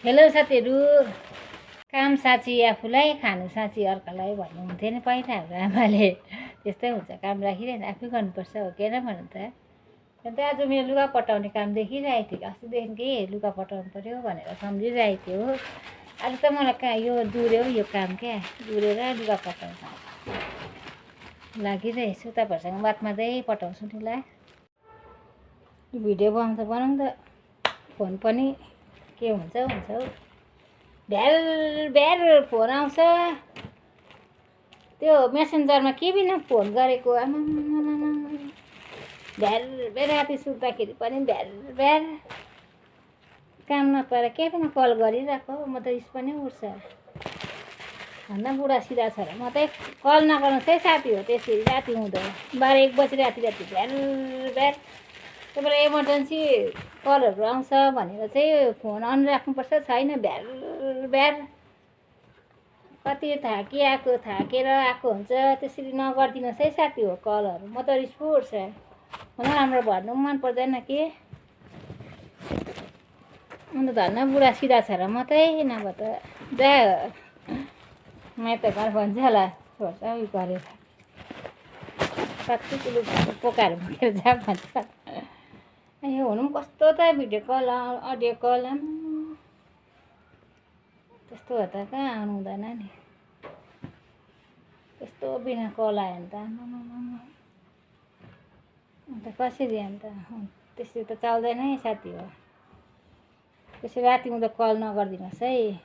Hello साथीहरू। काम साँची आफूलाई, खानु साँची अर्कालाई भन्नुहुन्थ्यो नि पहिला हाम्रो आमाले। त्यस्तै हुन्छ, काम राखिरहेको आफै गर्नुपर्छ, हो कि होइन भन्नु त। अन्त आज मेरो लुगा पटाउने काम देखिरहेको थियो, अस्तिदेखि लुगा पटाउनु पऱ्यो भनेर सम्झिरहेको थियो हो। आज त मलाई यो दुर्यो यो काम क्या, दुरेर लुगा पटाउँछ लागिरहेको छु। तपाईँहरूसँग बात मार्दै पटाउँछु नि ल। भिडियो बनाउँदा फोन पनि के हुन्छ हौ। भ्यार भ्यार फोन आउँछ, त्यो मेसेन्जरमा के बिना फोन गरेको। आमा भ्यार भ्यार राति सुत्दाखेरि पनि भ्यार भ्यार, काम नपाएर के बिना कल गरिरहेको। म त रिस पनि उठ्छ। भन्दा बुढा सिधा छ र म त कल नगर्नु चाहिँ साथी हो। त्यसरी राति हुँदो 12-1 बजी राति भ्यार भ्यार, तपाईँलाई इमर्जेन्सी कलहरू आउँछ भनेर चाहिँ फोन अन राख्नुपर्छ, छैन भ्यार भ्यार। कति थाकेर आएको हुन्छ, त्यसरी नगरिदिनुहोस् है साथी हो कलहरू। म त रिस पो उठ्छ। नराम्रो भन्नु पनि मन पर्दैन कि। अन्त धन्न बुढा सिधा छ र मात्रै, नभए त जा माइत घर भन्छ होला, छोड्छ उयो गरेर कति कुलो पोकाएर बोकेर जा भन्छ। यो हुनु पनि कस्तो त भिडियो कल अडियो कल त्यस्तो हो त कहाँ आउनु हुँदैन नि। त्यस्तो बिना कल आयो भने त अन्त कसरी, अन्त त्यसरी त चल्दैन है साथी हो। त्यसरी राति हुँदा कल नगरिदिनुहोस् है।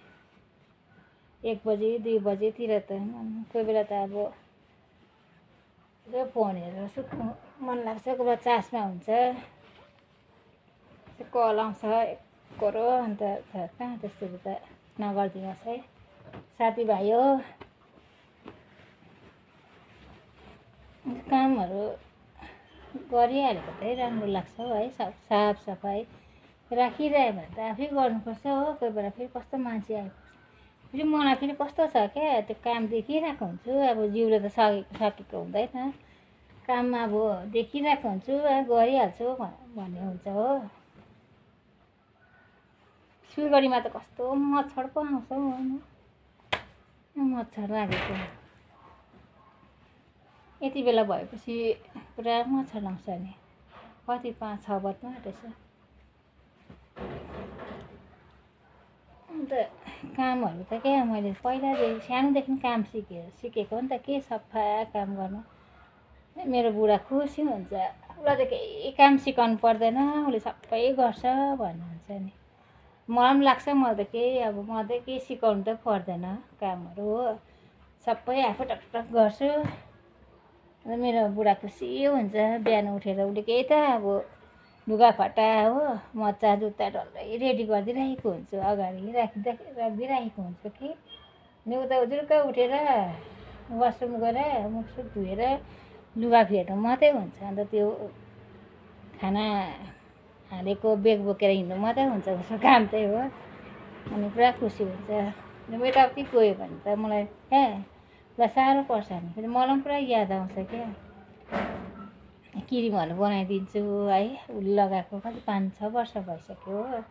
1 बजी 2 बजीतिर त कोही बेला त अब फोन हेरेर सुत्नु मन लाग्छ, कोही बेला चासमा हुन्छ, कल आउँछ एकरो। अन्त कहाँ त्यस्तोहरू त नगरिदिनुहोस् है साथीभाइ हो। कामहरू गरिहालेको चाहिँ राम्रो लाग्छ है। साफ सफाइ राखिरह्यो भने त आफै गर्नुपर्छ हो। कोही बेला फेरि कस्तो मान्छे आइपुग्छ, फेरि मलाई फेरि कस्तो छ क्या, त्यो काम देखिरहेको हुन्छु। अब जिउले त सकेको हुँदैन, काम अब देखिरहेको हुन्छु, गरिहाल्छु भन्ने हुन्छ हो। सिलगढीमा त कस्तो मच्छर पो आउँछ हौ, मच्छर लागेको। यति बेला भएपछि पुरा मच्छर आउँछ नि। कति 5-6 बज्नु आँटेछ। अन्त कामहरू त क्या मैले पहिलादेखि सानोदेखि काम सिकेको हो नि त, के सफा काम गर्नु। मेरो बुढा खुसी हुन्छ, उसलाई त केही काम सिकाउनु पर्दैन, उसले सबै गर्छ भन्नुहुन्छ नि। मलाई पनि लाग्छ, मलाई त केही अब मलाई त केही सिकाउनु त पर्दैन कामहरू हो, सबै आफै टकटक गर्छु। मेरो बुढा खुसी हुन्छ, बिहान उठेर उसले केही त अब लुगाफाटा हो, मोजा जुत्ता डल्लै रेडी गरिदिइरहेको हुन्छु, अगाडि राखिदिइरहेको हुन्छु कि। अनि उता जुरुक्क उठेर वासरुम गएर मुखसुख धोएर लुगा फेर्नु मात्रै हुन्छ। अन्त त्यो खाना हालेको बेग बोकेर हिँड्नु मात्रै हुन्छ उसको काम चाहिँ हो। अनि पुरा खुसी हुन्छ। अनि यताउति गयो भने त मलाई उसलाई साह्रो पर्छ नि। फेरि मलाई पनि पुरा याद आउँछ क्या। क्रिमहरू बनाइदिन्छु है, उसले लगाएको कति 5-6 वर्ष भइसक्यो हो।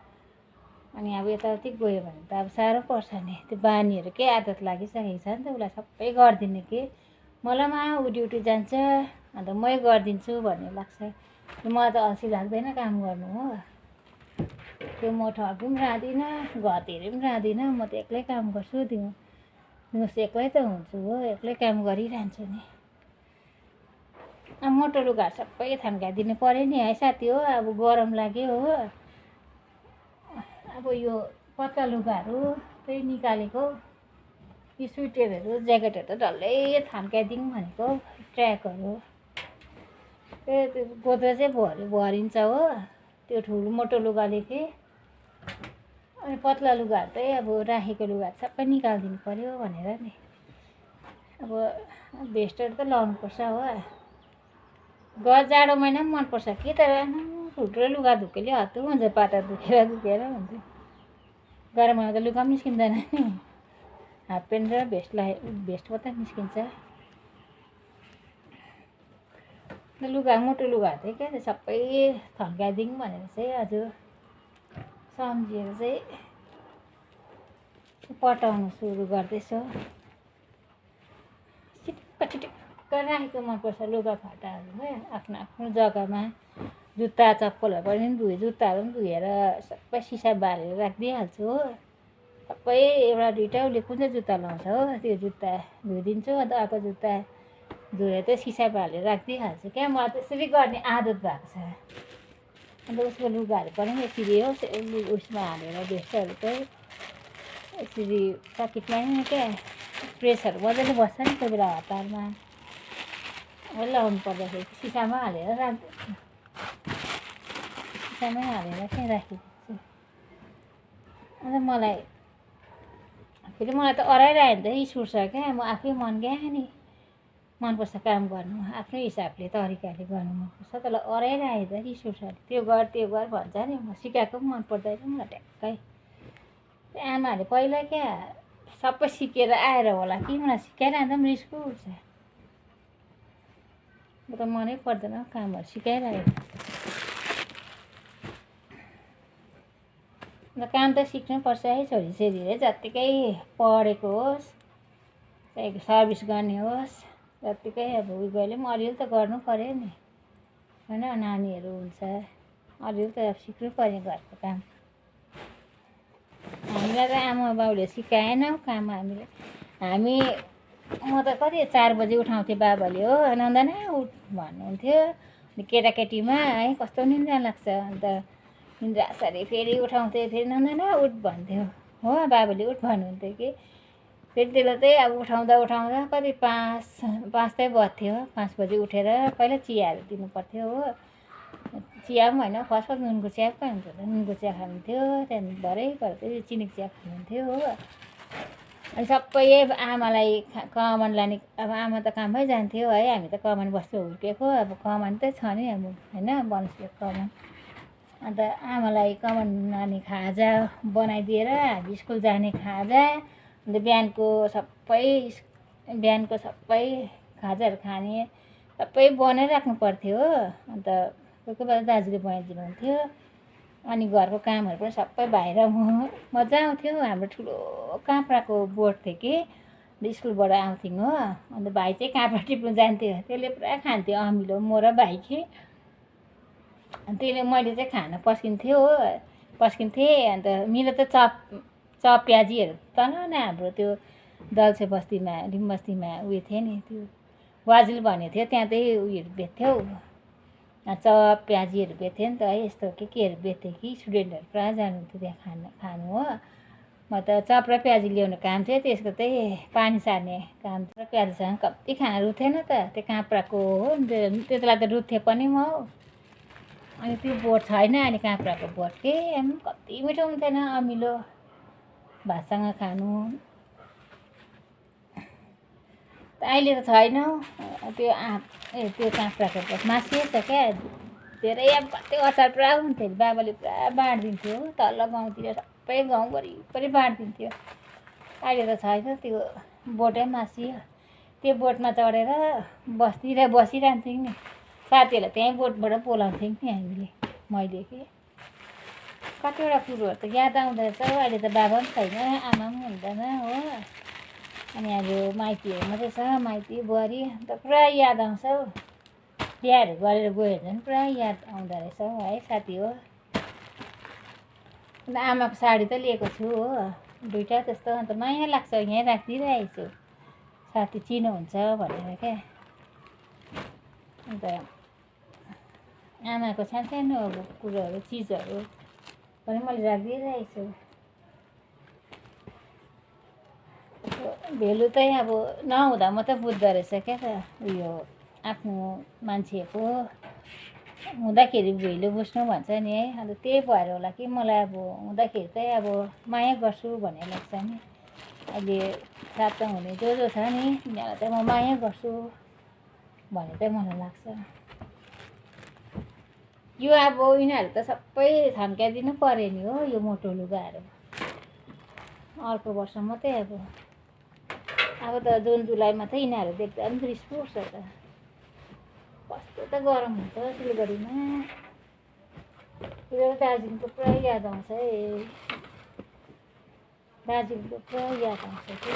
अनि अब यताउति गयो भने त अब साह्रो पर्छ नि। त्यो बानीहरू के आदत लागिसकेको छ नि त उसलाई सबै गरिदिने कि। मलाई पनि ऊ ड्युटी जान्छ, अन्त मै गरिदिन्छु भन्ने लाग्छ। मलाई त अल्छी लाग्दैन काम गर्नु हो। त्यो म ठगी पनि रहँदिनँ, घरतिर पनि रहँदिनँ। म त एक्लै काम गर्छु, दिउँसो एक्लै त हुन्छु हो, एक्लै काम गरिरहन्छु नि। अब मोटो लुगाहरू सबै थन्काइदिनु पऱ्यो नि है साथी हो। अब गरम लाग्यो हो। अब यो पत्ला लुगाहरू फेरि निकालेको, यो स्वेटरहरू ज्याकेटहरू त डल्लै थन्काइदिउँ भनेको, ट्र्याकहरू त्यो गोद्रेजै भरिन्छ हो त्यो ठुलो मोटो लुगाले कि। अनि पत्ला लुगाहरू चाहिँ अब राखेको लुगाहरू सबै निकालिदिनु पऱ्यो भनेर नि। अब भेस्टहरू त लाउनुपर्छ हो। जाडो महिना पनि मनपर्छ कि, तर ठुल्ठुलो लुगा धुकेले हत्तु हुन्छ, पाटा दुखेर हुन्छ। गरम महिना त लुगा पनि निस्किँदैन नि, हाफ प्यान्ट र भेस्ट मात्रै निस्किन्छ। लुगा मोटो लुगाहरू चाहिँ क्या सबै थन्काइदिउँ भनेर चाहिँ हजुर सम्झिएर चाहिँ पटाउनु सुरु गर्दैछु। चिटिक्क चिटिक्क राखेको मनपर्छ लुगाफाटाहरू है, आफ्नो आफ्नो जग्गामा। जुत्ता चप्पलहरू पनि जुत्ताहरू पनि धोएर सबै सिसा बालेर राखिदिइहाल्छु हो। सबै एउटा दुइटा उसले कुन चाहिँ जुत्ता लाउँछ हो त्यो जुत्ता धोइदिन्छु। अन्त अर्को जुत्ता धोएर चाहिँ सिसा बालेर राखिदिइहाल्छु क्या। मलाई त्यसरी गर्ने आदत भएको छ। अन्त उसको लुगाहरू पनि यसरी हो उयसमा हालेर भेस्टहरू चाहिँ यसरी प्याकेटमा क्या प्रेसहरू मजाले बस्छ नि कोही बेला हतारमा लाउनु पर्दाखेरि सिसामा हालेर राखिदिन्छु। सिसामै हालेर चाहिँ राखिदिन्छु। अन्त मलाई त अराइरह्यो भने त रिस उठ्छ क्या। म आफै ज्ञानी मनपर्छ काम गर्नु, आफ्नै हिसाबले तरिकाले गर्नु मनपर्छ। त्यसलाई अराइरह्यो त रिस उठ्छ। त्यो गर भन्छ नि। म सिकाएको पनि मन पर्दैन मलाई ट्याक्कै। आमाहरूले पहिला क्या सबै सिकेर आएर होला कि मलाई सिकाइरहँदा पनि रिस पो उठ्छ। म त मनै पर्दैन कामहरू सिकाइरहेको। अन्त काम त सिक्नुपर्छ है छोरीछेरीले, जत्तिकै पढेको होस् चाहे सर्भिस गर्ने होस् जत्तिकै अब उयो गरे पनि अलिअलि त गर्नु पऱ्यो नि होइन। नानीहरू हुन्छ अलिअलि त सिक्नु पऱ्यो घरको काम। हामीलाई त आमा बाउले सिकाएन काम हामीले। म त कति 4 बजी उठाउँथेँ बाबाले हो। नन्दना उठ भन्नुहुन्थ्यो। केटाकेटीमा है कस्तो निन्द्रा लाग्छ। अन्त निन्द्रा आसारे फेरि उठाउँथेँ, फेरि नन्दना उठ भन्थ्यो हो। बाबाले उठ भन्नुहुन्थ्यो कि फेरि त्यसलाई चाहिँ अब उठाउँदा कति 5 चाहिँ बज्थ्यो। 5 बजी उठेर पहिला चियाहरू दिनुपर्थ्यो हो। चिया पनि होइन, फर्स्ट नुनको चिया पो खानुहुन्थ्यो। नुनको चिया खानुहुन्थ्यो, त्यहाँदेखि भरे चाहिँ चिनीको चिया खानुहुन्थ्यो हो। अनि सबै आमालाई कमान लाने। अब आमा त काममै जान्थ्यो है। हामी त कमान बस्ती हुर्केको। अब कमान त छ नि अब होइन, बनस्थित कमान। अन्त आमालाई कमान लाने खाजा बनाइदिएर हामी स्कुल जाने खाजा। अन्त बिहानको सबै खाजाहरू खाने सबै बनाइराख्नु पर्थ्यो हो। अन्त कोही बेला दाजुले बनाइदिनुहुन्थ्यो। अनि घरको कामहरू पनि सबै भाइ र मजा आउँथ्यो। हाम्रो ठुलो काँक्राको बोट थियो कि स्कुलबाट आउँथ्यौँ हो। अन्त भाइ चाहिँ काँक्रा टिप्नु जान्थ्यो। त्यसले पुरा खान्थ्यो अमिलो, म र भाइ कि। त्यसले मैले चाहिँ खान पस्किन्थेँ हो। अन्त मेरो त चप प्याजीहरू तल न हाम्रो त्यो दल्से बस्तीमा रिम बस्तीमा उयो थियो नि, त्यो वाजिल भन्ने थियो। त्यहाँ चाहिँ उयोहरू बेच्थ्यो, चप प्याजीहरू बेच्थ्यो नि त है। यस्तो केहरू बेच्थ्यो कि स्टुडेन्टहरू पुरा जानुहुन्थ्यो त्यहाँ खानु हो। म त चप र प्याजी ल्याउने काम थियो। त्यसको चाहिँ पानी सार्ने काम थियो। प्याजीसँग कति खाना रुथेन त त्यो काँक्राको हो। त्यति बेला त रुथेँ पनि म। अनि त्यो बोट छैन अहिले काँक्राको बोट के कति मिठो हुन्थेन अमिलो भातसँग खानु। अहिले त छैन त्यो काँक्राको बोट मासिएछ क्या। धेरै अब कति अचार पुरा हुन्थ्यो। बाबाले पुरा बाँडिदिन्थ्यो तल गाउँतिर सबै गाउँ वरिपरि बाँडिदिन्थ्यो। अहिले त छैन त्यो बोटै मासियो। त्यो बोटमा चढेर बसिरहन्थ्यौँ नि। साथीहरूलाई त्यहीँ बोटबाट बोलाउँथ्यौँ नि हामीले। मैले कि कतिवटा कुरोहरू त याद आउँदो रहेछ। अहिले त बाबा पनि छैन, आमा पनि हुँदैन हो। अनि अहिले माइतीहरू मात्रै छ, माइती बुहारी। अन्त पुरा याद आउँछ हौ। बिहाहरू गरेर गयो भने पनि पुरा याद आउँदो रहेछ है साथी हो। अन्त आमाको साडी त लिएको छु हो, 2टा त्यस्तो। अन्त माया लाग्छ, यहीँ राखिदिइरहेको छु साथी चिन्नुहुन्छ भनेर क्या। अन्त आमाको सानो अब कुरोहरू चिजहरू पनि मैले राखिदिइरहेको छु। भेल्यु चाहिँ अब नहुँदा मात्रै बुझ्दो रहेछ क्या त। उयो आफ्नो मान्छेको हुँदाखेरि भेल्यु बुझ्नु भन्छ नि है। अन्त त्यही भएर होला कि मलाई अब हुँदाखेरि चाहिँ अब माया गर्छु भन्ने लाग्छ नि। अहिले साथमा हुने जो छ नि तिनीहरूलाई चाहिँ म माया गर्छु भन्ने चाहिँ मलाई लाग्छ। यो अब यिनीहरू त सबै थन्काइदिनु पऱ्यो नि हो। यो मोटो लुगाहरू अर्को वर्ष मात्रै अब त जुन जुलाईमा चाहिँ यिनीहरू देख्दा पनि रिस उठ्छ त। कस्तो त गरम हुन्छ सिलगढीमा। दार्जिलिङको पुरा याद आउँछ है। दार्जिलिङको पुरा याद आउँछ कि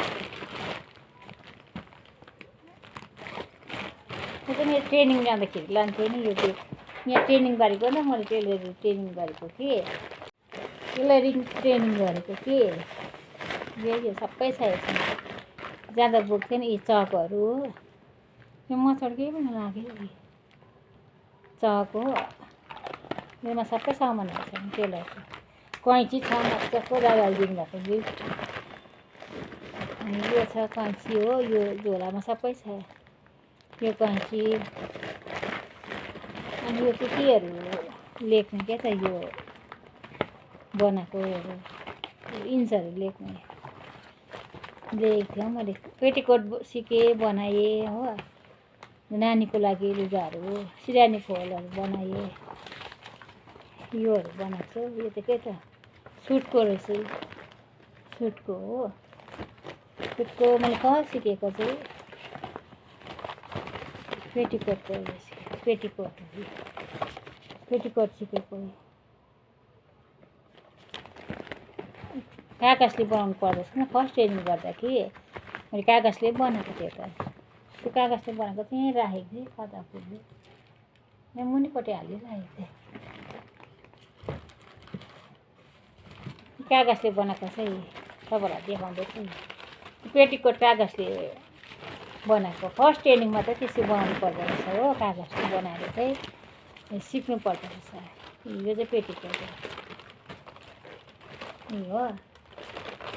त्यो चाहिँ मेरो ट्रेनिङ जाँदाखेरि लान्थेँ नि यो चाहिँ यहाँ ट्रेनिङ गरेको नि मैले टेलरिङ ट्रेनिङ गरेको कि टेलरिङ ट्रेनिङ गरेको कि यो सबै छ यसमा जाँदा बोक्थेँ नि यी चकहरू यो मच्छर केही पनि लाग्यो कि चक हो यसमा सबै सामानहरू छ टेलरको कैँची छ मजाको दादाले दिनुभएको गिफ्ट अनि यो छ कैँची हो यो झोलामा सबै छ यो कैँची अनि यो चाहिँ केहरू लेख्ने क्या त यो बनाएकोहरू इन्चहरू लेख्ने लेखेको थिएँ मैले पेटिकोट सिकेँ बनाएँ हो नानीको लागि लुगाहरू सिरानी खोलहरू बनाएँ योहरू बनाएको छु यो चाहिँ के त सुटको रहेछ सुटको हो सुटको मैले कहाँ सिकेको चाहिँ पेटिकोटको रहेछ पेटिकोट सिकेको कागजले बनाउनु पर्दछ नि फर्स्ट ट्रेनिङ गर्दा कि मैले कागजले बनाएको थिएँ त त्यो कागजले बनाएको चाहिँ यहीँ राखेको थिएँ कता पुग्यो यहाँ मुनिपट्टि हालिराखेको थिएँ कागजले बनाएको चाहिँ तपाईँलाई देखाउँदैछु पेटिकोट कागजले बनाएको फर्स्ट ट्रेनिङमा चाहिँ त्यसरी बनाउनु पर्दो रहेछ हो कागजले बनाएर चाहिँ सिक्नु पर्दो रहेछ यो चाहिँ पेटिकोट हो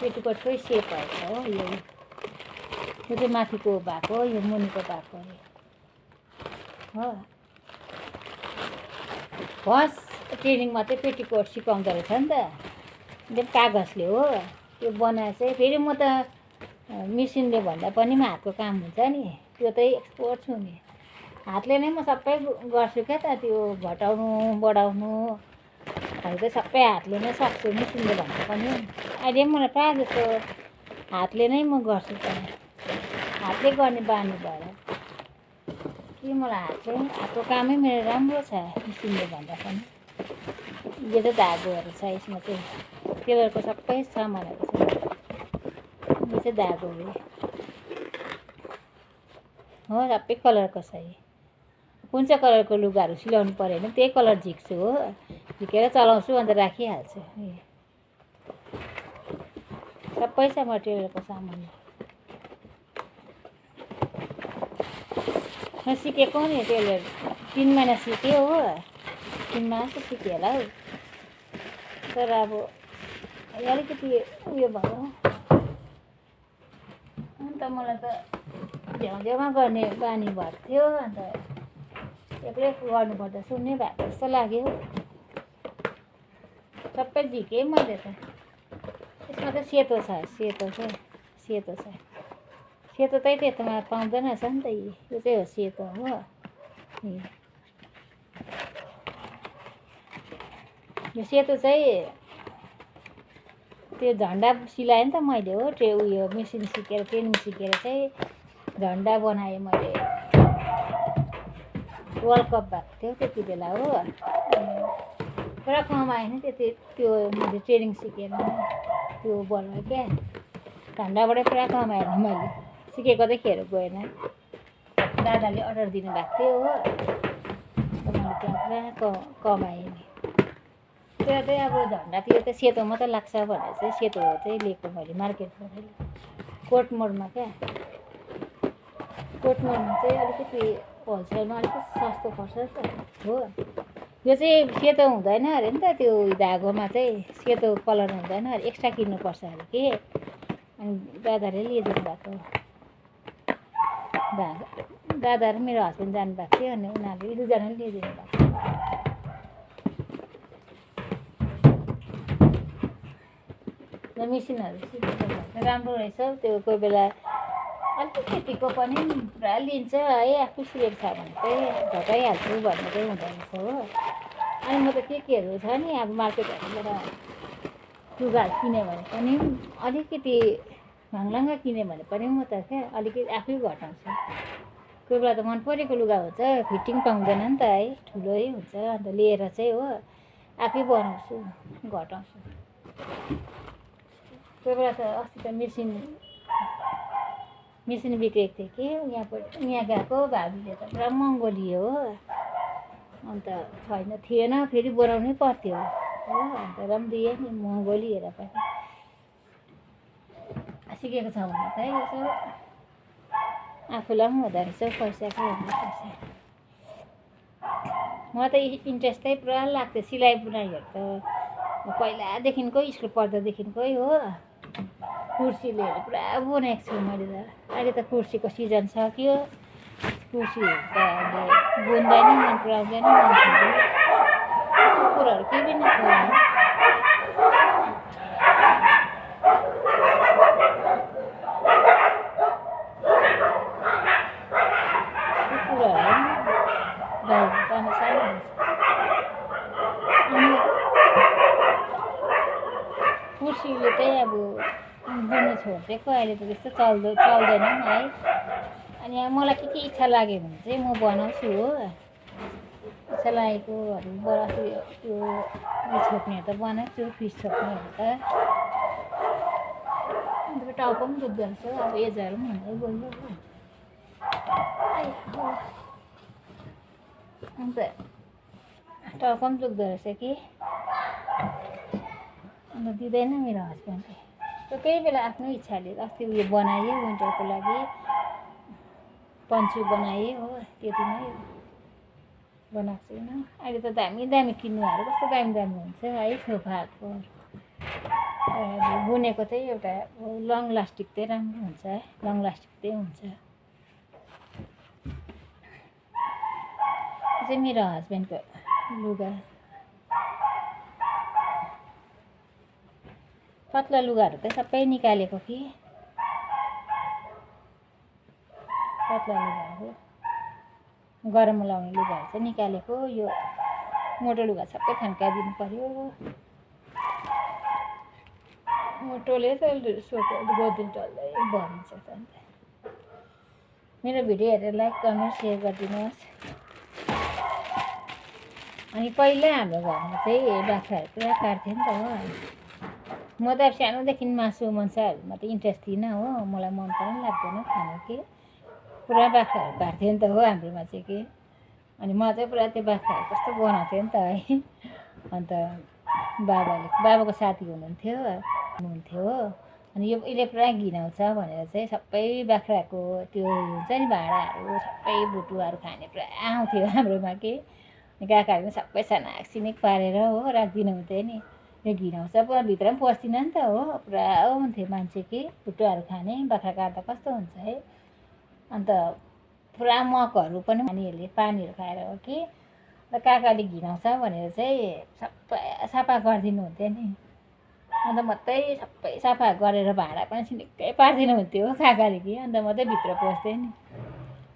पेटिकोटकै सेप भएको हो यो चाहिँ माथिको भएको यो मुनिको भएको हो फर्स्ट ट्रेनिङमा चाहिँ पेटिकोट सिकाउँदो रहेछ नि त त्यो कागजले हो त्यो बनाएर चाहिँ फेरि म त मिसिनले भन्दा पनि हातको काम हुन्छ नि त्यो चाहिँ एक्सपर्ट छु नि हातले नै म सबै गर्छु क्या त त्यो घटाउनु बढाउनु चाहिँ सबै हातले नै सक्छु मिसिनले भन्दा पनि अहिले मलाई प्रायः जस्तो हातले नै म गर्छु त हातले गर्ने बानी भएर कि मलाई हातको कामै मेरो राम्रो छ मिसिनले भन्दा पनि यो चाहिँ धागोहरू छ यसमा चाहिँ टेलरको सबै सामानहरू छ यो चाहिँ धागो हो सबै कलरको छ कुन चाहिँ कलरको लुगाहरू सिलाउनु पऱ्यो भने त्यही कलर झिक्छु हो झिकेर चलाउँछु अन्त राखिहाल्छु सबै छ म टेलरको सामान म सिकेको नि टेलर 3 महिना सिकेँ हो 3 महिना जस्तो सिकेँ होला हौ तर अब अलिकति उयो भयो अन्त मलाई त झ्याउमा गर्ने बानी भएको थियो अन्त एक्लै गर्नुपर्दा सुन्ने भएको जस्तो लाग्यो सबै झिकेँ मैले त यसमा त सेतो छ सेतो चाहिँ त्यस्तोमा पाउँदैन रहेछ नि त यो चाहिँ हो सेतो हो यो सेतो चाहिँ त्यो झन्डा सिलाएँ नि त मैले हो उयो मेसिन सिकेर ट्रेनिङ सिकेर चाहिँ झन्डा बनाएँ मैले वर्ल्ड कप भएको थियो त्यति बेला हो पुरा कमाएँ नि त्यो मैले ट्रेनिङ सिकेर त्यो बनाएँ क्या झन्डाबाटै पुरा कमाएर मैले सिकेको चाहिँ खेर गएन दादाले अर्डर दिनुभएको थियो हो मैले त्यहाँ पुरा कमाएँ नि त्यो चाहिँ अब झन्डातिर त सेतो मात्रै लाग्छ भनेर चाहिँ सेतो चाहिँ लिएको मैले मार्केटबाट कोटमोडमा क्या कोटमोडमा चाहिँ अलिकति होलसेलमा अलिकति सस्तो पर्छ त हो यो चाहिँ सेतो हुँदैन अरे नि त त्यो धागोमा चाहिँ सेतो कलर हुँदैन अरे एक्स्ट्रा किन्नुपर्छ अरे कि अनि दादाले लिइदिनु भएको दादा र मेरो हस्बेन्ड जानुभएको थियो अनि उनीहरूले दुईजनाले लिइदिनु भएको मेसिनहरू सिक्नु राम्रो रहेछ त्यो कोही बेला अलिकतिको पनि पुरा लिन्छ है आफू सिकेको छ भने चाहिँ घटाइहाल्छु भन्ने चाहिँ हुँदो रहेछ हो अनि म त केहरू छ नि अब मार्केटहरूबाट लुगाहरू किन्यो भने पनि अलिकति भाङलाङ्गा किन्यो भने पनि म त क्या अलिकति आफै घटाउँछु कोही बेला त मन परेको लुगा हुन्छ फिटिङ पाउँदैन नि त है ठुलै हुन्छ अन्त लिएर चाहिँ हो आफै बनाउँछु घटाउँछु कोही बेला त अस्ति त मेसिन बिग्रेको थियो कि यहाँ गएको भाबीले त पुरा महँगो लियो हो। अन्त थिएन फेरि बनाउनै पर्थ्यो हो। अन्त र पनि दिएँ नि महँगो लिएर पनि। सिकेको छ भने चाहिँ यसो आफूलाई पनि हुँदो रहेछ पैसाको पैसा। म त इन्ट्रेस्ट चाहिँ पुरा लाग्थ्यो सिलाइ बुनाइहरू त पहिलादेखिकै स्कुल पढ्दादेखिकै हो। कुर्सी लिएर पुरा बुनेको छु मैले त। अहिले त कुर्सीको सिजन सक्यो। कुर्सीहरू त अहिले बुन्दैन मन पराउँदैन मान्छेले। कुकुरहरू केही पनि नखायो। कुर्सीले चाहिँ अब बुन्नु छोडिदिएको अहिले त त्यस्तो चल्दैन पनि है। अनि अब मलाई के इच्छा लाग्यो भने चाहिँ म बनाउँछु हो। इच्छा लागेकोहरू बनाउँछु। त्यो छोप्नेहरू त बनाउँछु फिस छोप्नेहरू त। अन्त टाउको पनि दुख्दो रहेछ अब एजहरू पनि हुँदै गयो हो। अन्त टाउको पनि दुख्दो रहेछ कि। अन्त दिँदैन मेरो हस्बेन्डले। त्यो कोही बेला आफ्नो इच्छाले अस्ति उयो बनाएँ विन्टरको लागि पन्चु बनाएँ हो। त्यति नै बनाएको छुइनँ। अहिले त दामी दामी किन्नुहरू कस्तो दामी दामी हुन्छ है सोफाहरूको। बुनेको चाहिँ एउटा लङ लास्टिक चाहिँ राम्रो हुन्छ है। लङ लास्टिक चाहिँ हुन्छ। त्यो चाहिँ मेरो हस्बेन्डको लुगा। पत्ला लुगाहरू चाहिँ सबै निकालेको कि। पत्ला लुगाहरू गरममा लाउने लुगाहरू चाहिँ निकालेको। यो मोटो लुगा सबै थन्काइदिनु पर्यो। मोटोले त गोदरेज डल्लै भरिन्छ त। अन्त मेरो भिडियो हेरेर लाइक कमेन्ट सेयर गरिदिनुहोस्। अनि पहिला हाम्रो घरमा चाहिँ बाख्राहरू पुरा काट्थ्यो नि त हो। म त अब सानोदेखि मासु मांसहरूमा त इन्ट्रेस्ट थिइनँ हो। मलाई मन पनि लाग्दैन खानु कि। पुरा बाख्राहरू काट्थ्यो नि त हो हाम्रोमा चाहिँ कि। अनि म चाहिँ पुरा त्यो बाख्राहरू कस्तो बनाउँथ्यो नि त है। अन्त बाबाको साथी हुनुहुन्थ्यो हो। अनि यसले पुरा घिनाउँछ भनेर चाहिँ सबै बाख्राको त्यो हुन्छ नि भाँडाहरू सबै भुटुवाहरू खाने पुरा आउँथ्यो हाम्रोमा कि। काकाहरूले सबै सनाकसिनिक पारेर हो राखिदिनु हुन्थ्यो नि। यो घिनाउँछ भित्र पनि पस्दिनँ नि त हो। पुरा हुन्थ्यो मान्छे कि भुटुवाहरू खाने बाख्रा काट्दा कस्तो हुन्छ है। अन्त पुरा मकहरू पनि पानीहरू खाएर हो कि। र काकाले घिनाउँछ भनेर चाहिँ सबै सफा गरिदिनु हुन्थ्यो नि। अन्त मात्रै सबै सफा गरेर भाँडा पनि सिनिक्कै पारिदिनु हुन्थ्यो हो काकाले कि। अन्त मात्रै भित्र पस्थेँ नि।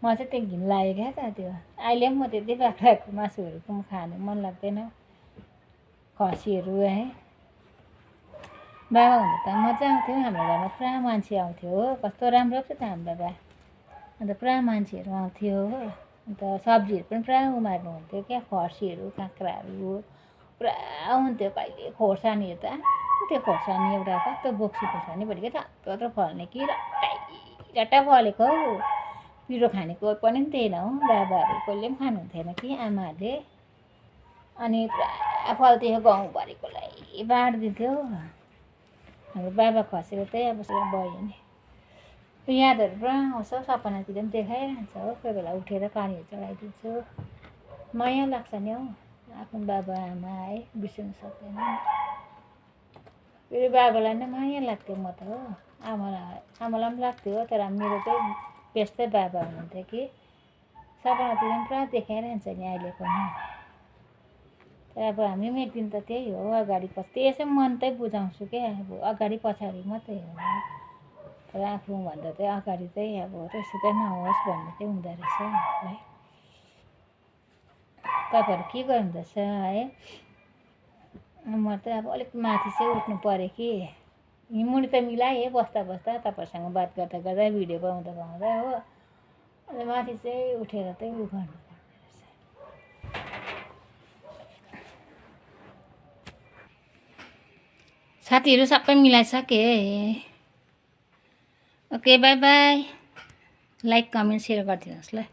म चाहिँ त्यो घिन लाग्यो क्या त त्यो। अहिले पनि म त्यति बाख्राको मासुहरू पनि खानु मन लाग्दैन। खसीहरू है। बाबा हुँदा त मजा आउँथ्यो। हाम्रो घरमा पुरा मान्छे आउँथ्यो हो। कस्तो राम्रो पो त हाम्रो बाबा। अन्त पुरा मान्छेहरू आउँथ्यो हो। अन्त सब्जीहरू पनि पुरा उमार्नुहुन्थ्यो क्या। फर्सीहरू काँक्राहरू पुरा हुन्थ्यो। कहिले खोर्सानीहरू त त्यो खोर्सानी एउटा कस्तो बोक्सी खोर्सानी भनेको त्यत्रो फल्ने कि रट्टा फलेको हौ। पिरो खाने कोही पनि थिएन हो। बाबाहरू कहिले पनि खानुहुन्थेन कि आमाहरूले। अनि पुरा फल्थ्यो गाउँभरिकोलाई बाँडिदिन्थ्यो। हाम्रो बाबा खसेर चाहिँ अब भयो नि। यादहरू पुरा आउँछ। सपनातिर पनि देखाइरहन्छ हो। कोही बेला उठेर पानीहरू चढाइदिन्छु। माया लाग्छ नि हौ आफ्नो बाबा आमा है। बिर्सिनु सक्दैन। फेरि बाबालाई नै माया लाग्थ्यो म त हो। आमालाई पनि लाग्थ्यो तर मेरो चाहिँ बेस्ट चाहिँ बाबा हुनुहुन्थ्यो कि। सपनातिर पनि पुरा देखाइरहन्छ नि अहिले पनि। तर अब हामी मेट्दिन त त्यही हो अगाडि पछि त्यसै मन चाहिँ बुझाउँछु क्या। अब अगाडि पछाडि मात्रै हो। तर आफूभन्दा चाहिँ अगाडि चाहिँ अब त्यसो चाहिँ नहोस् भन्ने चाहिँ हुँदो रहेछ है। तपाईँहरू के गर्नुहुँदैछ है। म त अब अलिक माथि चाहिँ उठ्नु पऱ्यो कि। मुडी त मिलाएँ बस्दा बस्दा तपाईँहरूसँग बात गर्दा गर्दा भिडियो बनाउँदा हो। अन्त माथि चाहिँ उठेर चाहिँ उयो गर्नु। साथीहरू सबै मिलाइसकेँ। Okay bye bye. Like comment share गरिदिनुहोस् ल।